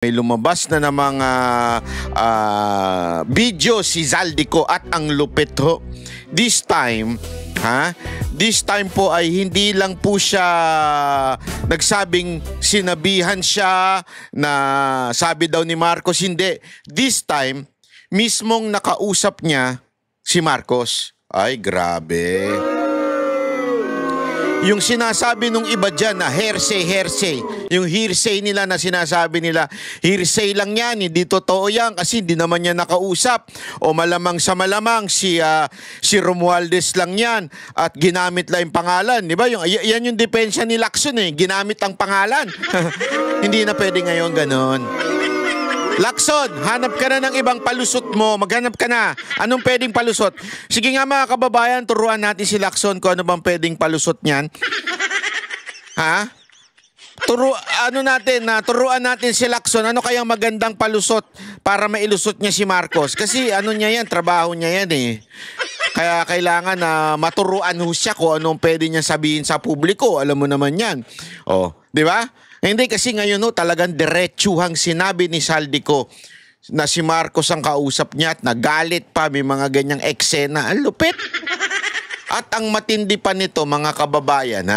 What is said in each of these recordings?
May lumabas na ng mga video si Zaldico at ang lupit ho. This time po ay hindi lang po siya nagsabing sinabihan siya na sabi daw ni Marcos, hindi. This time, mismong nakausap niya si Marcos. Ay, grabe. Yung sinasabi nung iba dyan na hearsay. Yung hearsay nila na sinasabi nila, hearsay lang yan, hindi totoo yan kasi hindi naman niya nakausap. O malamang sa malamang si Romualdez lang yan at ginamit lang yung pangalan. Di ba? Yan yung depensa ni Lacson eh, ginamit ang pangalan. Hindi na pwede ngayon ganon. Lacson, hanap ka na ng ibang palusot mo. Maghanap ka na. Anong pwedeng palusot? Sige nga mga kababayan, turuan natin si Lacson kung ano bang pwedeng palusot niyan. Ha? Turuan natin si Lacson. Ano kayang magandang palusot para mailusot niya si Marcos? Kasi ano niya yan, trabaho niya yan eh. Kaya kailangan na maturuan ho siya kung anong pwede niya sabihin sa publiko. Alam mo naman yan. Oh, di ba? Hindi kasi ngayon talagang diretsuhang sinabi ni Zaldico na si Marcos ang kausap niya at nagalit pa, may mga ganyang eksena. Ang lupit. At ang matindi pa nito, mga kababayan,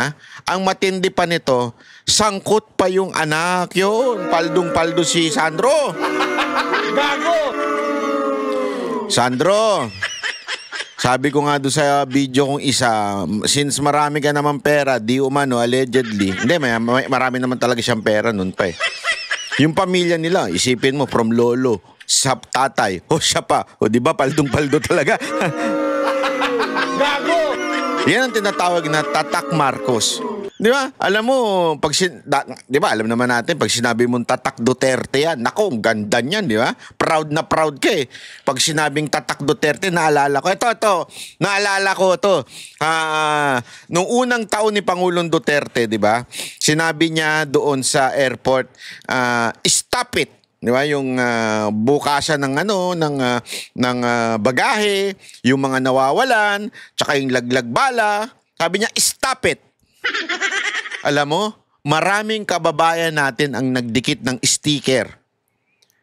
ang matindi pa nito, sangkot pa yung anak yun. Paldong-paldo si Sandro. Gago! Sandro, sabi ko nga doon sa video kong isa, since marami ka naman pera, di umano, allegedly. Hindi, marami naman talaga siyang pera noon pa eh. Yung pamilya nila, isipin mo, from lolo, sa tatay, siya pa. O di ba, paldong-paldo talaga. Gago! Yan ang tinatawag na Tatak Marcos. Di ba? Alam mo, di ba, alam naman natin, pag sinabi mong Tatak Duterte yan, nako, ang ganda niyan, di ba? Proud na proud ka eh. Pag sinabing Tatak Duterte, naalala ko. Naalala ko ito. Nung unang taon ni Pangulong Duterte, di ba? Sinabi niya doon sa airport, stop it. Di ba? Yung bukasan ng ng bagahe, yung mga nawawalan, tsaka yung laglag bala. Sabi niya, stop it. Alam mo, maraming kababayan natin ang nagdikit ng sticker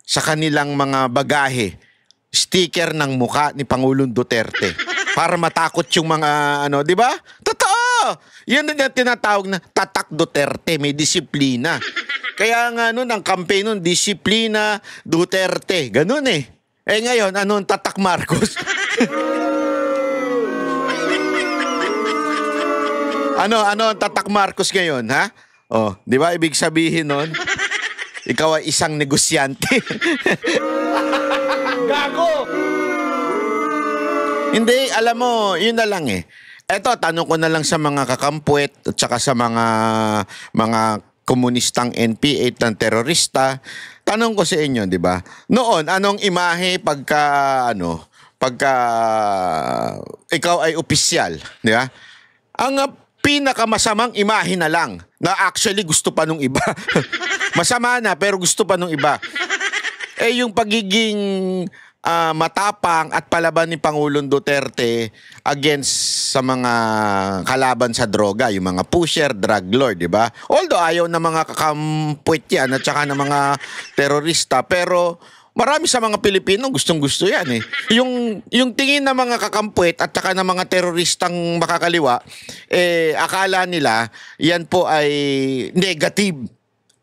sa kanilang mga bagahe. Sticker ng muka ni Pangulong Duterte. Para matakot yung mga di ba? Totoo! Yan ang tinatawag na Tatak Duterte, may disiplina. Kaya nga ang campaign nun, disiplina Duterte. Ganun eh. Eh ngayon, anong Tatak Marcos? Ano ang Tatak Marcos ngayon, ha? Oh, di ba ibig sabihin nun? Ikaw ay isang negosyante. Gago! Hindi, alam mo, yun na lang eh. Eto, tanong ko na lang sa mga kakampuet at saka sa mga komunistang NPA ng terorista. Tanong ko sa inyo, di ba? Noon, anong imahe pagka ikaw ay opisyal, di ba? Ang pinakamasamang imahe na lang na actually gusto pa nung iba. Masama na pero gusto pa nung iba. Eh yung pagiging matapang at palaban ni Pangulong Duterte against sa mga kalaban sa droga, yung mga pusher, drug lord, di ba? Although ayaw na mga kakampuit yan at saka na mga terorista, pero marami sa mga Pilipino gustong-gusto yan eh. Yung tingin ng mga kakampuit at saka ng mga teroristang makakaliwa, akala nila yan po ay negative.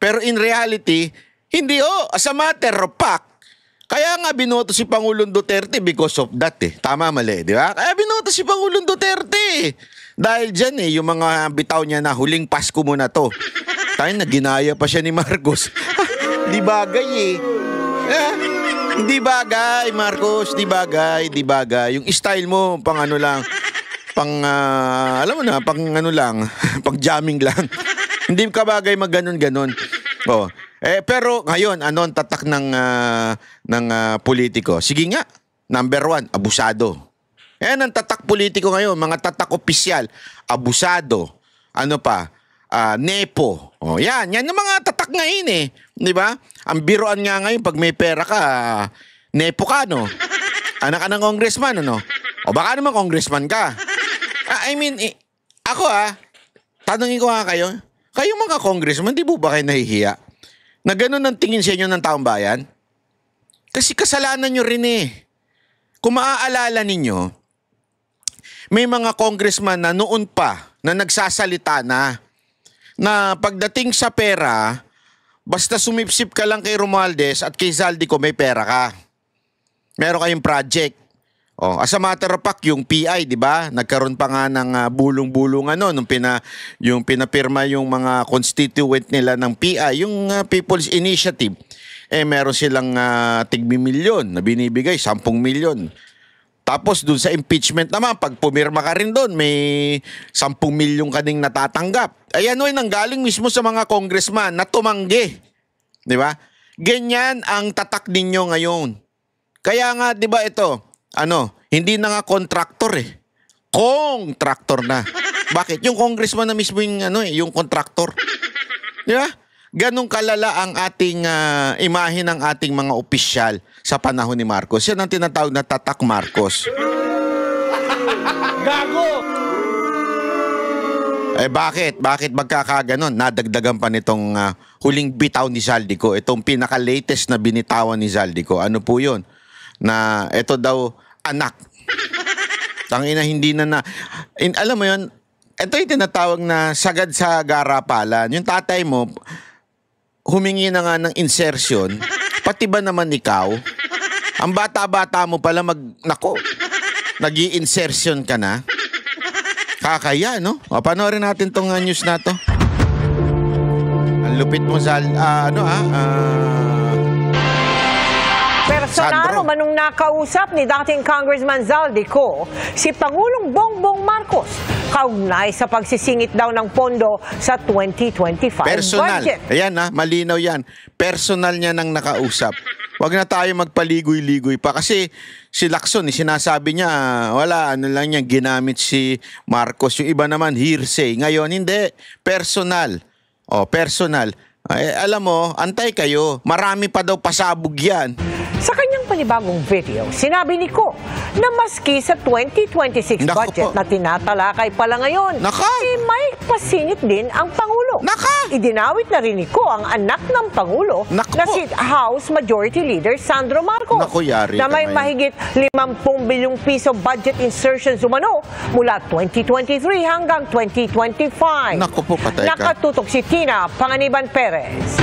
Pero in reality, hindi as a matter of fact. Kaya nga binoto si Pangulong Duterte because of that eh. Tama, mali, di ba? Kaya binoto si Pangulong Duterte. Dahil dyan yung mga bitaw niya na huling Pasko mo na to. Tayo na ginaya pa siya ni Marcos. Di bagay eh. Hindi bagay, Marcos, di bagay. Yung style mo, pang lang, alam mo na, pang lang, pang jamming lang. Hindi ka bagay mag-ganon-ganon. Oh. Pero ngayon, ano ang tatak ng politiko? Sige nga, number 1, abusado. Yan ang tatak politiko ngayon, mga tatak opisyal, abusado. Ano pa? Nepo. Oh, yan yung mga tatak ngayon eh. Di ba? Ang biroan nga ngayon, pag may pera ka, nepo ka, no? Anak ka ng congressman, ano? O baka naman congressman ka. Ako tanungin ko nga kayo mga congressman, di po ba kayo nahihiya? Na ganun ang tingin sa inyo ng taong bayan? Kasi kasalanan nyo rin eh. Kung maaalala ninyo, may mga congressman na noon pa na nagsasalita na pagdating sa pera, basta sumipsip ka lang kay Romualdez at kay Zaldico, may pera ka. Meron kayong project. Oh, as a matter of fact, yung PI, di ba? Nagkaroon pa nga ng bulong-bulong nung yung pinapirma yung mga constituent nila ng PI, yung People's Initiative. Meron silang tig-milyon na binibigay, 10 milyon. Tapos dun sa impeachment naman, pag pumirma ka rin dun, may 10 milyon ka ding natatanggap. Ayan o, nanggaling mismo sa mga congressman na tumanggi. Di ba? Ganyan ang tatak ninyo ngayon. Kaya nga, di ba ito, hindi na nga contractor eh. Contractor na. Bakit? Yung congressman na mismo yung contractor. Di ba? Ganong kalala ang ating imahe ng ating mga opisyal sa panahon ni Marcos. Yan ang tinatawag na tatak Marcos. Gago! Bakit? Bakit magkakaganon? Nadagdagan pa nitong huling bitaw ni Zaldico. Itong pinaka-latest na binitawan ni Zaldico. Ano po yun? Na ito daw anak. Tangina, hindi na alam mo yun, ito yung tinatawag na sagad sa garapalan. Yung tatay mo, humingi na nga ng insertion, pati ba naman ikaw? Ang bata-bata mo pala nag-i-insertion ka na? Kakaya, no? O, panoorin natin tong news na to. Ang lupit mo sa, Personal manong nakausap ni dating Congressman Zaldico si Pangulong Bongbong Marcos kaugnay sa pagsisingit daw ng pondo sa 2025 personal. budget. Ayan malinaw yan. Personal niya nang nakausap. Huwag na tayo magpaligoy-ligoy pa kasi si Lacson, sinasabi niya wala, lang niya ginamit si Marcos. Yung iba naman hearsay. Ngayon hindi, personal. Personal. Alam mo, antay kayo. Marami pa daw pasabog yan. Sa kanyang panibagong video, sinabi ni Ko na maski sa 2026 budget na tinatalakay pala ngayon, may pasingit din ang Pangulo. Idinawit na rin ni Ko ang anak ng Pangulo na si House Majority Leader Sandro Marcos na may mahigit 50 bilyong piso budget insertions umano mula 2023 hanggang 2025. Naku po, patay ka. Nakatutok si Tina Panganiban Perez.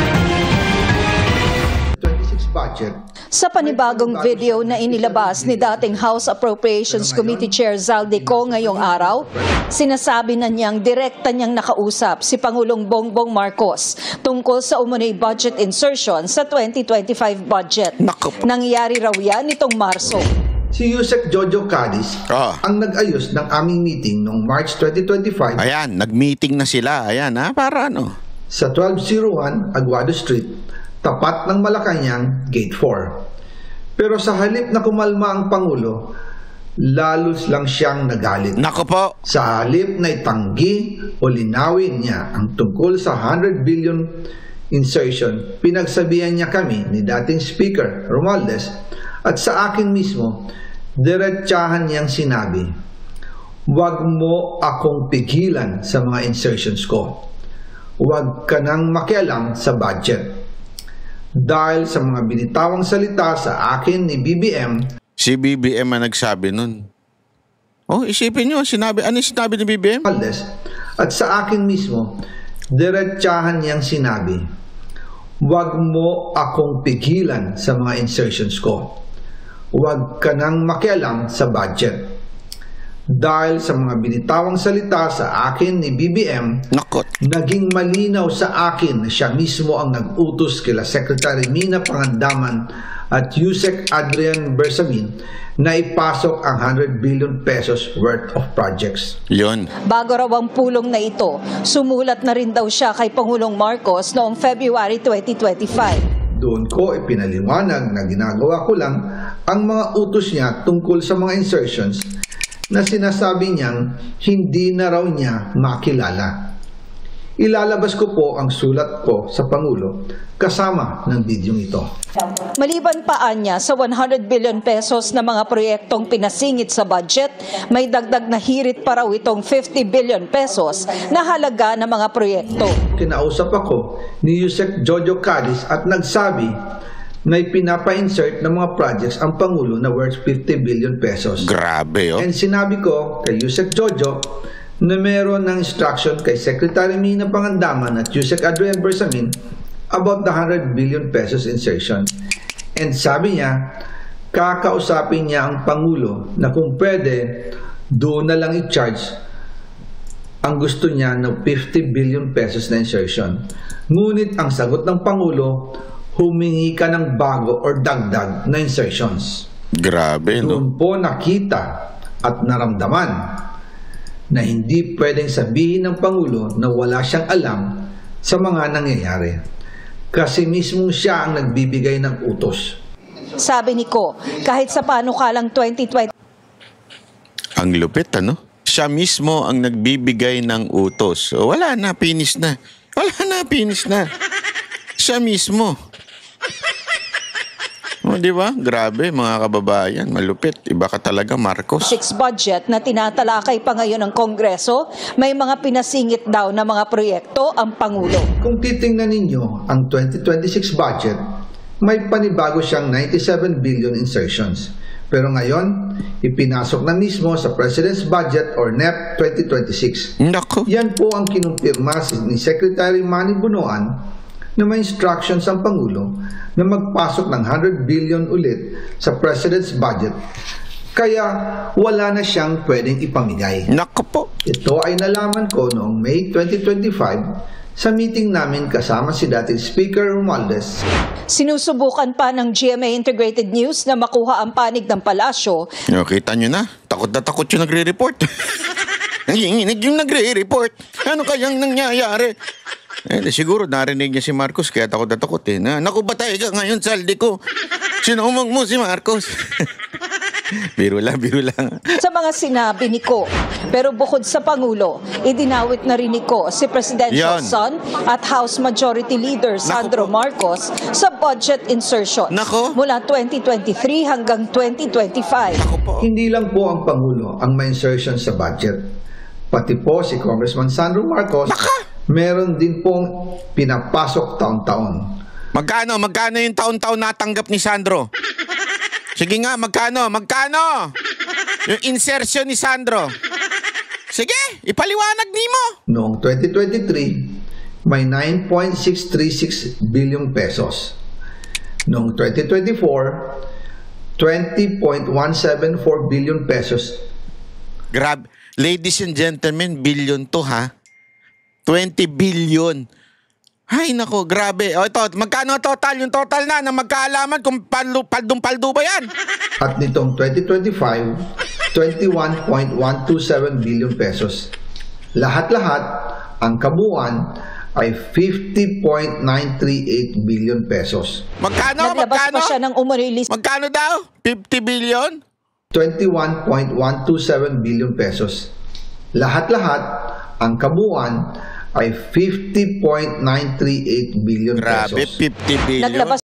Budget. Sa panibagong video na inilabas ni dating House Appropriations Committee Chair Zaldico ngayong araw, sinasabi na niyang direkta niyang nakausap si Pangulong Bongbong Marcos tungkol sa umunay budget insertion sa 2025 budget. Nangyari raw yan nitong Marso. Si Yusek Jojo Cadiz ang nag-ayos ng aming meeting noong March 2025. Ayan, nag-meeting na sila. Ayan para sa 1201 Aguado Street, tapat ng Malacanang, Gate 4. Pero sa halip na kumalma ang Pangulo, lalos lang siyang nagalit. Nako po. Sa halip na itanggi o linawin niya ang tungkol sa 100 billion insertion, pinagsabihan niya kami ni dating Speaker Romualdez at sa akin mismo, diretsahan niyang sinabi, "Huwag mo akong pigilan sa mga insertions ko. Huwag ka nang makialam sa budget." Dahil sa mga binitawang salita sa akin ni BBM. Si BBM ang nagsabi nun. Isipin nyo, ano sinabi ni BBM? At sa akin mismo, diretsahan niyang sinabi, "Huwag mo akong pigilan sa mga insertions ko. Huwag ka nang makialam sa budget." Dahil sa mga binitawang salita sa akin ni BBM, naging malinaw sa akin na siya mismo ang nag-utos kila Secretary Mina Pangandaman at Yusek Adrian Bersamin na ipasok ang 100 billion pesos worth of projects. Yun. Bago raw ang pulong na ito, sumulat na rin daw siya kay Pangulong Marcos noong February 2025. Doon ko ipinaliwanag na ginagawa ko lang ang mga utos niya tungkol sa mga insertions na sinasabi niyang hindi na raw niya makilala. Ilalabas ko po ang sulat ko sa Pangulo kasama ng bidyong ito. Maliban pa anya sa 100 billion pesos na mga proyektong pinasingit sa budget, may dagdag na hirit pa raw itong 50 billion pesos na halaga ng mga proyekto. Kinausap ako ni Yusek Jojo Cadiz at nagsabi na ipinapa-insert ng mga projects ang Pangulo na worth 50 billion pesos. Grabe, oh. And sinabi ko kay Yusek Jojo na meron ng instruction kay Secretary Mina Pangandaman at Yusek Adrian Bersamin about the 100 billion pesos insertion. And sabi niya, kakausapin niya ang Pangulo na kung pwede, doon na lang i-charge ang gusto niya ng 50 billion pesos na insertion. Ngunit ang sagot ng Pangulo, humingi ka ng bago or dagdag na insertions. Grabe, no? Doon po nakita at naramdaman na hindi pwedeng sabihin ng Pangulo na wala siyang alam sa mga nangyayari. Kasi mismo siya ang nagbibigay ng utos. Sabi ni Ko, kahit sa panukalang 2020, Ang lupit, ano? Siya mismo ang nagbibigay ng utos. O, wala na, finish na. Wala na, finish na. Siya mismo. O, di ba? Grabe, mga kababayan. Malupit. Iba ka talaga, Marcos. 6 budget na tinatalakay pa ngayon ng Kongreso, may mga pinasingit daw na mga proyekto ang Pangulo. Kung titingnan ninyo ang 2026 budget, may panibago siyang 97 billion insertions. Pero ngayon, ipinasok na mismo sa President's Budget or NEP 2026. Nako. Yan po ang kinumpirma ni Secretary Manny Bunoan na may instructions ang Pangulo na magpasok ng 100 billion ulit sa President's Budget. Kaya wala na siyang pwedeng ipamigay. Nako po. Ito ay nalaman ko noong May 2025 sa meeting namin kasama si dating Speaker Romualdez. Sinusubukan pa ng GMA Integrated News na makuha ang panig ng palasyo. O, kita nyo na. Takot na takot yung nagre-report. Nanginginig yung nagre-report. Ano kayang nangyayari? Siguro narinig niya si Marcos kaya takot na takot eh. Naku, batay ka ngayon, saldi ko. Sinumang mo si Marcos. Biro lang, biro lang. Sa mga sinabi ni Ko. Pero bukod sa Pangulo, idinawit na rin ni Ko si Presidential Yan. son at House Majority Leader Sandro Marcos sa budget insertions Nako. mula 2023 hanggang 2025. Nako po. Hindi lang po ang Pangulo ang may insertion sa budget. Pati po si Congressman Sandro Marcos, meron din pong pinapasok taon-taon. Magkano yung taon-taon natanggap ni Sandro? Sige nga, magkano? Yung insertion ni Sandro. Sige, ipaliwanag ni mo. Noong 2023, may 9.636 billion pesos. Noong 2024, 20.174 billion pesos. Grab. Ladies and gentlemen, billion to ha. 20 billion. Ay nako, grabe. O ito, magkano total? Yung total na magkaalaman kung paldong-paldo ba yan? At nitong 2025, 21.127 billion pesos. Lahat-lahat, ang kabuuan ay 50.938 billion pesos. Magkano? Naglabas pa siya ng umurilis. Magkano daw? 50 billion? 21.127 billion pesos. Lahat-lahat, ang kabuuan ay 50.938 billion Grabe, pesos. 50 billion. Naglabas